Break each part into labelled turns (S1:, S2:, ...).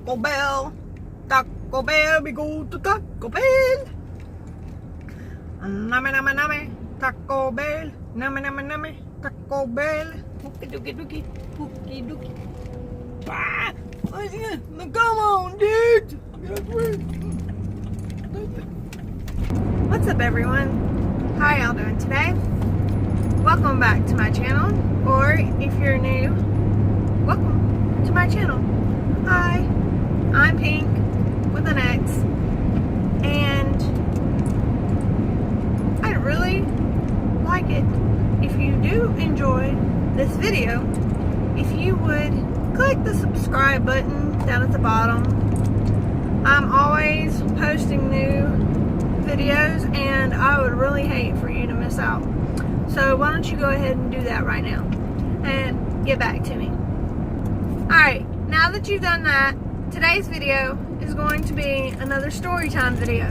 S1: Taco Bell. Taco Bell, we go to Taco Bell. Nummy, nummy, nummy. Taco Bell. Nummy, nummy, nummy. Taco Bell. Hooky dookie dookie. Hooky dookie. Ah, come on, dude. What's up, everyone? How y'all doing today? Welcome back to my channel, or if you're new, welcome to my channel. Hi, I'm Pink with an X, and I'd really like it if you do enjoy this video, if you would click the subscribe button down at the bottom. I'm always posting new videos, and I would really hate for you to miss out. So why don't you go ahead and do that right now and get back to me. Alright, now that you've done that, today's video is going to be another story time video.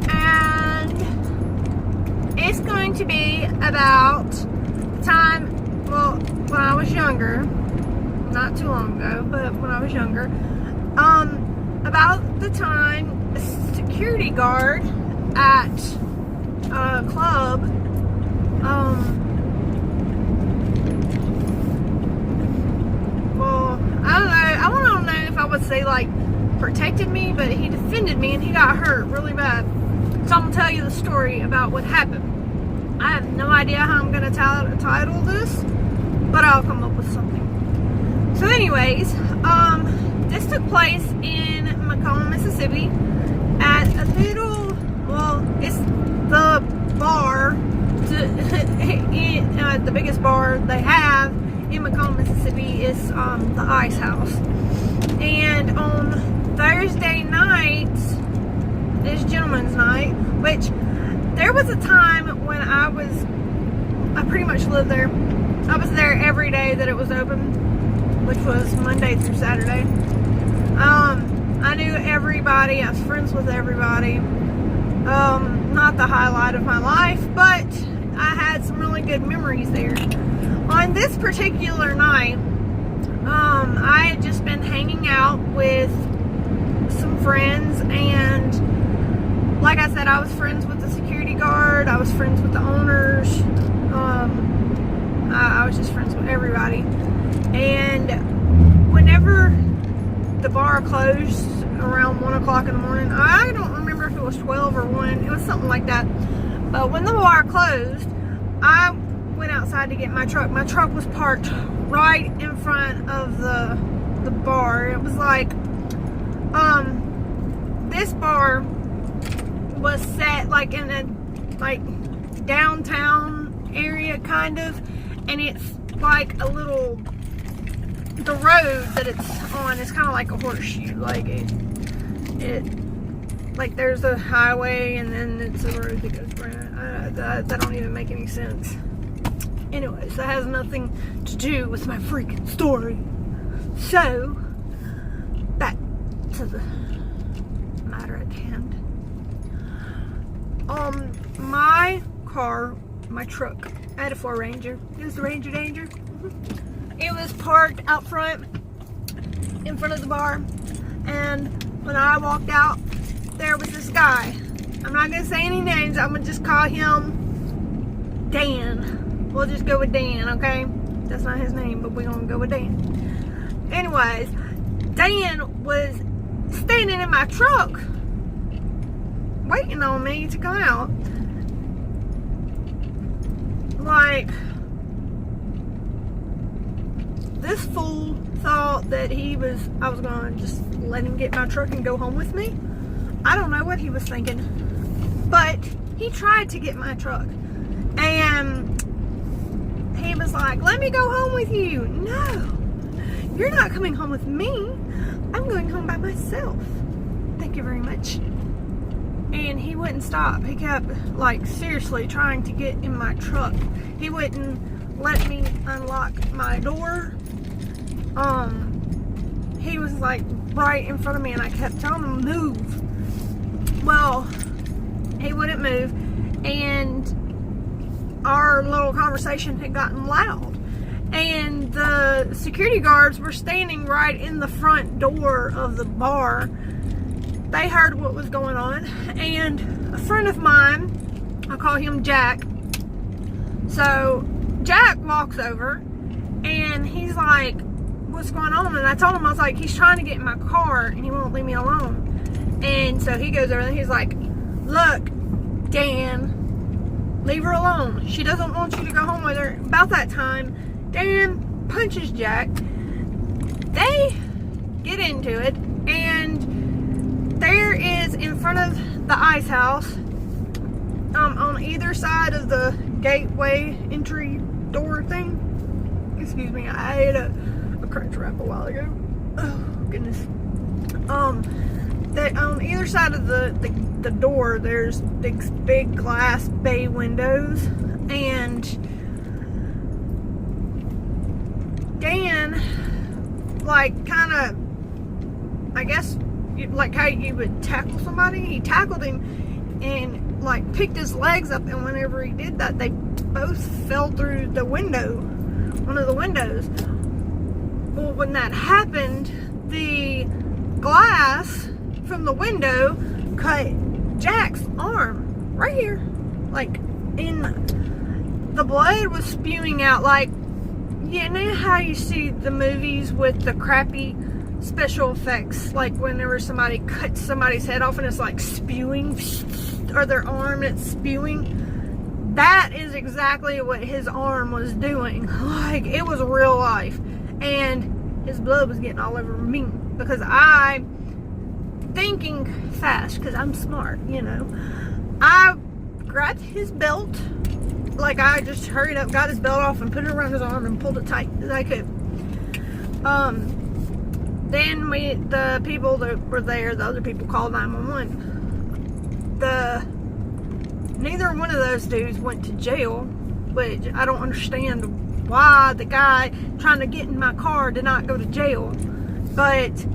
S1: And it's going to be about the time, well, when I was younger, not too long ago, but when I was younger, about the time a security guard at a club, well, I don't know if I would say like protected me, but he defended me and he got hurt really bad. So I'm gonna tell you the story about what happened. I have no idea how I'm gonna title this, but I'll come up with something. So anyways, this took place in Macomb, Mississippi at a little, well, it's the bar, the biggest bar they have in Macomb, Mississippi is the Ice House. And on Thursday night, this gentleman's night, which there was a time when I pretty much lived there. I was there every day that it was open, which was Monday through Saturday. I knew everybody. I was friends with everybody. Not the highlight of my life, but I had some really good memories there. On this particular night, I had just been hanging out with some friends, and like I said, I was friends with the security guard. I was friends with the owners. I was just friends with everybody. And whenever the bar closed around 1 o'clock in the morning, I don't remember if it was 12 or 1, it was something like that. But when the bar closed, I went outside to get my truck. My truck was parked right in front of the bar. It was like, this bar was set like in a downtown area kind of, and it's like a little, the road that it's on is kind of like a horseshoe, like it like there's a highway and then it's a road that goes around. That don't even make any sense. Anyways, that has nothing to do with my freaking story. So back to the matter at hand. My car, my truck, I had a Ford Ranger. It was the Ranger Danger. It was parked out front, in front of the bar, and when I walked out, there was this guy. I'm not gonna say any names. I'm gonna just call him Dan. We'll just go with Dan, okay? That's not his name, but we're gonna go with Dan. Anyways, Dan was standing in my truck, waiting on me to come out. Like, this fool thought that I was gonna just let him get my truck and go home with me. I don't know what he was thinking, but he tried to get my truck, and he was like, let me go home with you. No, you're not coming home with me. I'm going home by myself. Thank you very much. And he wouldn't stop. He kept, like, seriously trying to get in my truck. He wouldn't let me unlock my door. He was like right in front of me, and I kept telling him to move. Well, he wouldn't move, and our little conversation had gotten loud. and the security guards were standing right in the front door of the bar. They heard what was going on, and a friend of mine, I'll call him Jack. So Jack walks over, and he's like, what's going on? And I told him, I was like, he's trying to get in my car, and he won't leave me alone. And so he goes over and he's like, look, Dan, leave her alone. She doesn't want you to go home with her. About that time, Dan punches Jack. They get into it, and there is in front of the ice house, on either side of the gateway entry door thing. Excuse me, I ate a crunch wrap a while ago. Oh goodness. That on either side of the door, there's these big glass bay windows, and Dan, like, kind of, I guess, like how you would tackle somebody, he tackled him and like picked his legs up, and whenever he did that, they both fell through the window, one of the windows. Well, when that happened, the glass from the window cut Jack's arm right here, like, in the blood was spewing out. Like, you know how you see the movies with the crappy special effects, like whenever somebody cuts somebody's head off and it's like spewing, or their arm and it's spewing? That is exactly what his arm was doing. Like, it was real life, and his blood was getting all over me, because I, thinking fast, because I'm smart, you know, I grabbed his belt. Like, I just hurried up, got his belt off, and put it around his arm and pulled it tight as I could. Then the people that were there, the other people, called 911. Neither one of those dudes went to jail, which I don't understand why the guy trying to get in my car did not go to jail. But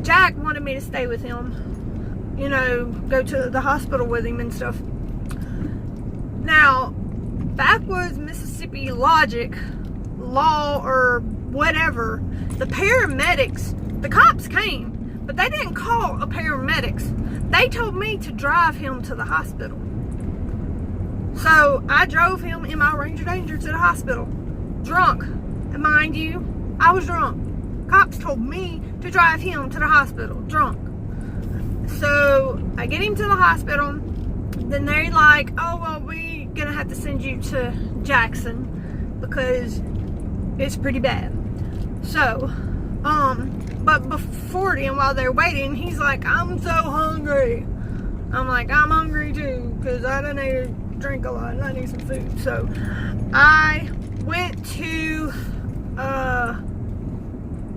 S1: Jack wanted me to stay with him, you know, go to the hospital with him and stuff. Now, backwoods Mississippi logic, law, or whatever, the paramedics, the cops came, but they didn't call a paramedics. They told me to drive him to the hospital. So I drove him in my Ranger Danger to the hospital, drunk. And mind you, I was drunk. Cops told me to drive him to the hospital, drunk. So I get him to the hospital. Then they're like, oh, well, we're gonna have to send you to Jackson because it's pretty bad. So, but before then, while they're waiting, he's like, I'm so hungry. I'm like, I'm hungry too, because I done ate, drink a lot, and I need some food. So I went to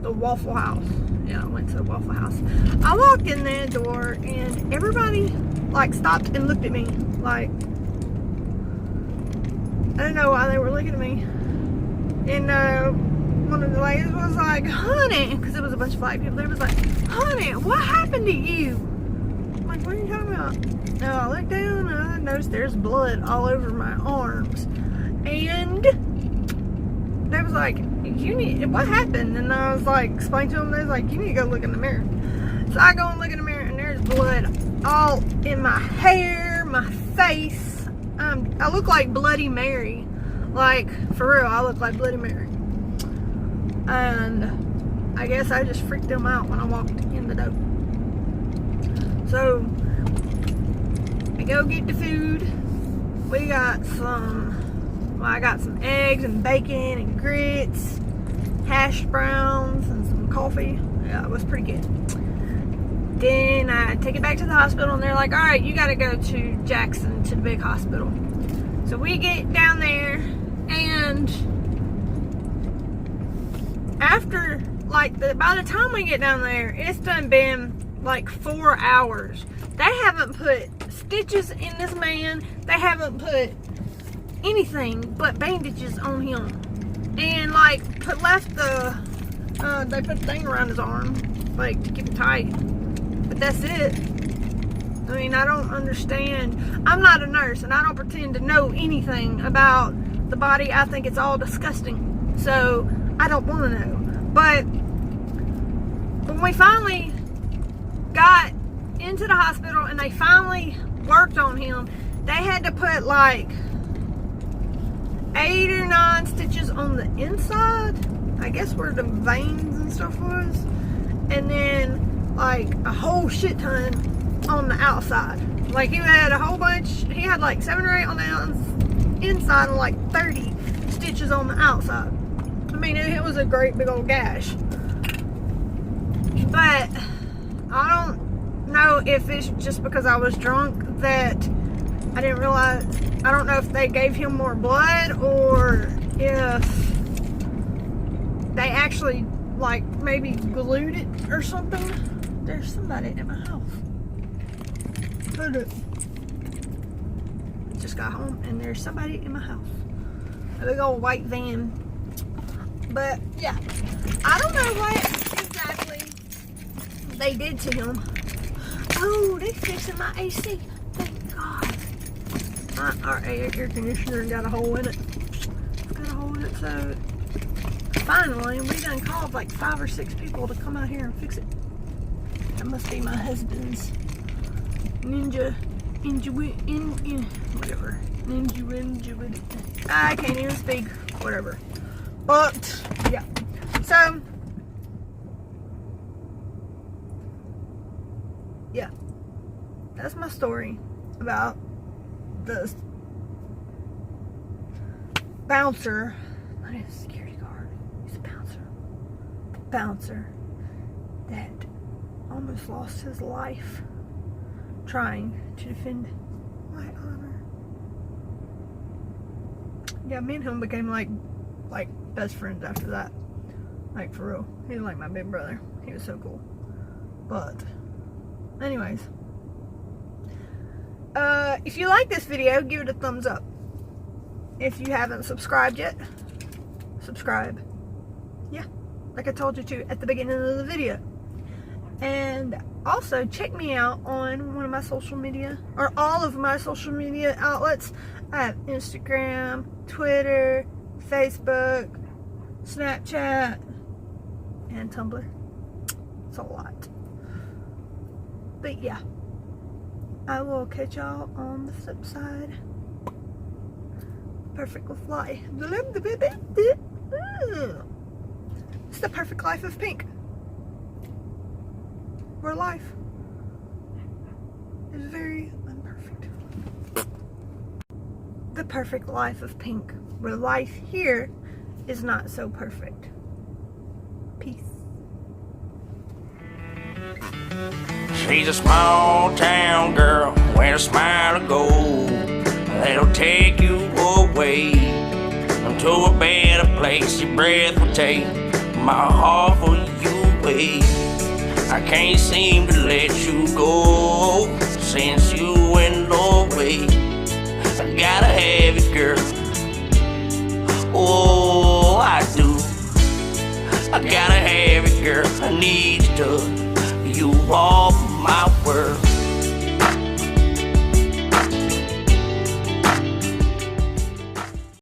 S1: the Waffle House. Yeah, I went to the Waffle House. I walked in that door, and everybody like stopped and looked at me. Like, I don't know why they were looking at me. And one of the ladies was like, honey, because it was a bunch of black people. They was like, honey, what happened to you? I'm like, what are you talking about? And I looked down, and I noticed there's blood all over my arms. And they was like, what happened? And I was like, explain to them. They was like, you need to go look in the mirror. So I go and look in the mirror, and there's blood all in my hair, my face. I look like Bloody Mary. Like, for real, I look like Bloody Mary. And I guess I just freaked them out when I walked in the door. So I go get the food. We got I got some eggs and bacon and grits, hash browns, and some coffee. Yeah, it was pretty good. Then I take it back to the hospital, and they're like, all right, you got to go to Jackson, to the big hospital. So we get down there, and after, like, by the time we get down there, it's done been like 4 hours. They haven't put stitches in this man. They haven't put anything but bandages on him. And, like, left they put a thing around his arm, like, to keep it tight. But that's it. I mean, I don't understand. I'm not a nurse, and I don't pretend to know anything about the body. I think it's all disgusting. So I don't want to know. But when we finally got into the hospital and they finally worked on him, they had to put like 8 or 9 stitches on the inside, I guess where the veins and stuff was, and then like a whole shit ton on the outside. Like he had a whole bunch, he had like 7 or 8 on the inside and like 30 stitches on the outside. I mean, it was a great big old gash. But I don't know if it's just because I was drunk that I didn't realize. I don't know if they gave him more blood or if they actually like maybe glued it or something. There's somebody in my house. Just got home and there's somebody in my house. A big old white van. But yeah, I don't know what exactly they did to him. Oh, they fixing my AC. Thank God. Our air conditioner got a hole in it. It's got a hole in it, so finally we done called like 5 or 6 people to come out here and fix it. That must be my husband's ninja whatever. Ninja. I can't even speak. Whatever. But yeah. So yeah. That's my story about the bouncer. Not even a security guard. He's a bouncer. The bouncer that almost lost his life trying to defend my honor. Yeah, me and him became like best friends after that. Like, for real. He was like my big brother. He was so cool. But anyways, if you like this video, give it a thumbs up. If you haven't subscribed yet, subscribe. Yeah, like I told you to at the beginning of the video. And also check me out on one of my social media, or all of my social media outlets. I have Instagram, Twitter, Facebook, Snapchat, and Tumblr. It's a lot. But yeah, I will catch y'all on the flip side. Perfect with fly. It's the perfect life of pink. Where life is very imperfect. The perfect life of pink. Where life here is not so perfect. Peace.
S2: She's a small town girl with a smile of gold that'll take you away to a better place your breath will take my heart for you away. I can't seem to let you go since you went away. I gotta have it, girl. Oh, I do. I gotta have it, girl. I need you to. You are my world.